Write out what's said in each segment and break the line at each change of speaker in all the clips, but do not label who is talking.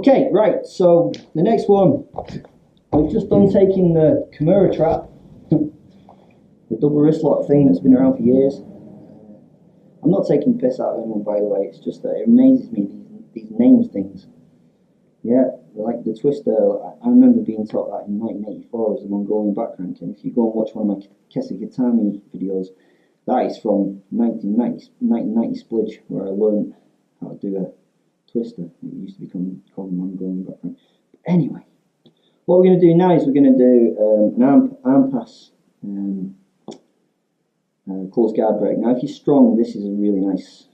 Okay, right, so the next one, we've just done taking the Kimura trap, the double wrist lock thing that's been around for years. I'm not taking piss out of anyone, by the way, it's just that it amazes me, these names things. Yeah, like the twister, I remember being taught that in 1984 as a Mongolian back crank, and if you go and watch one of my Kesikatami videos, that is from 1990 splidge, where I learned how to do a twister. It used to be called Mongolian back crank. But anyway, what we're going to do now is we're going to do an arm pass close guard break. Now if you're strong, this is a really nice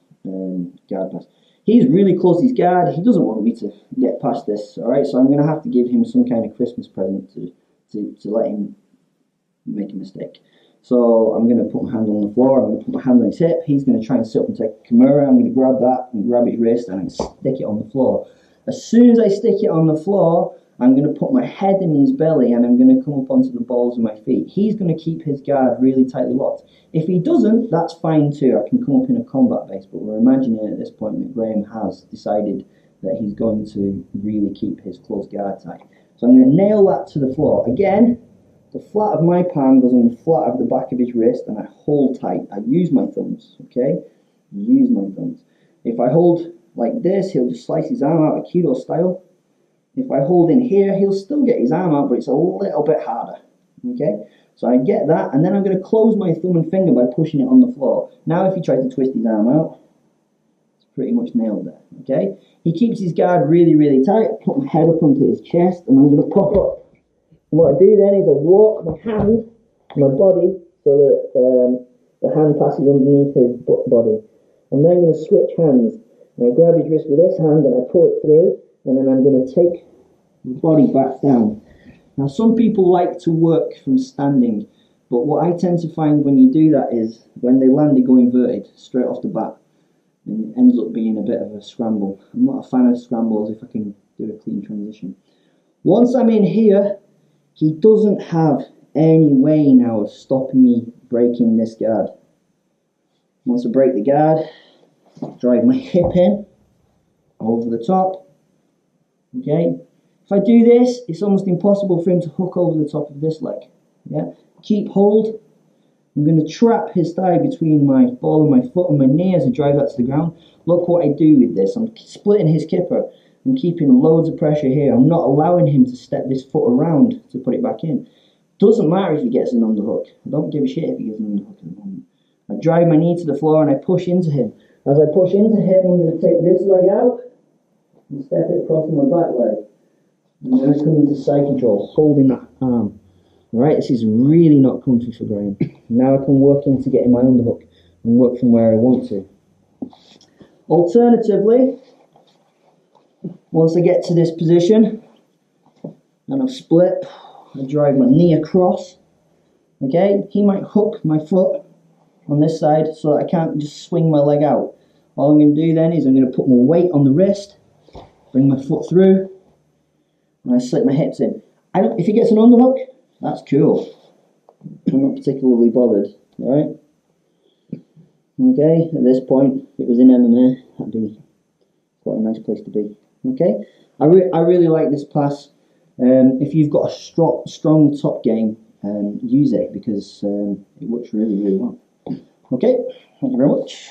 guard pass. He's really closed his guard. He doesn't want me to get past this, alright? So I'm going to have to give him some kind of Christmas present to let him make a mistake. So I'm going to put my hand on the floor, I'm going to put my hand on his hip, he's going to try and sit up and take a Kimura, I'm going to grab that and grab his wrist and stick it on the floor. As soon as I stick it on the floor, I'm going to put my head in his belly and I'm going to come up onto the balls of my feet. He's going to keep his guard really tightly locked. If he doesn't, that's fine too. I can come up in a combat base, but we're imagining at this point that Graham has decided that he's going to really keep his close guard tight. So I'm going to nail that to the floor. Again, the flat of my palm goes on the flat of the back of his wrist and I hold tight. I use my thumbs, okay? Use my thumbs. If I hold like this, he'll just slice his arm out, Aikido style. If I hold in here, he'll still get his arm out, but it's a little bit harder, okay? So I get that, and then I'm going to close my thumb and finger by pushing it on the floor. Now if he tries to twist his arm out, it's pretty much nailed there, okay? He keeps his guard really, really tight. I put my head up onto his chest, and I'm going to pop up. And what I do then is I walk my hand, my body, so that the hand passes underneath his body. I'm then going to switch hands, and I grab his wrist with this hand, and I pull it through, and then I'm going to take the body back down. Now some people like to work from standing, but what I tend to find when you do that is when they land they go inverted straight off the bat, and it ends up being a bit of a scramble. I'm not a fan of scrambles if I can do a clean transition. Once I'm in here, he doesn't have any way now of stopping me breaking this guard. Once I break the guard, drive my hip in over the top. Okay, if I do this, it's almost impossible for him to hook over the top of this leg. Yeah, keep hold. I'm going to trap his thigh between my ball of my foot and my knee as I drive that to the ground. Look what I do with this. I'm splitting his kipper. I'm keeping loads of pressure here. I'm not allowing him to step this foot around to put it back in. Doesn't matter if he gets an underhook. I don't give a shit if he gets an underhook at the moment. I drive my knee to the floor and I push into him. As I push into him, I'm going to take this leg out and step it across my back leg. I'm going to come into side control, holding that arm. Right, this is really not comfy for Graham. Now I can work into getting my underhook and work from where I want to. Alternatively, once I get to this position and I've split, I drive my knee across. Okay, he might hook my foot on this side so that I can't just swing my leg out. All I'm going to do then is I'm going to put my weight on the wrist, bring my foot through, and I slip my hips in. If he gets an underhook, that's cool. I'm not particularly bothered, alright? Okay, at this point, if it was in MMA, that'd be quite a nice place to be. Okay, I really like this pass. If you've got a strong top game, use it because it works really, really well. Okay, thank you very much.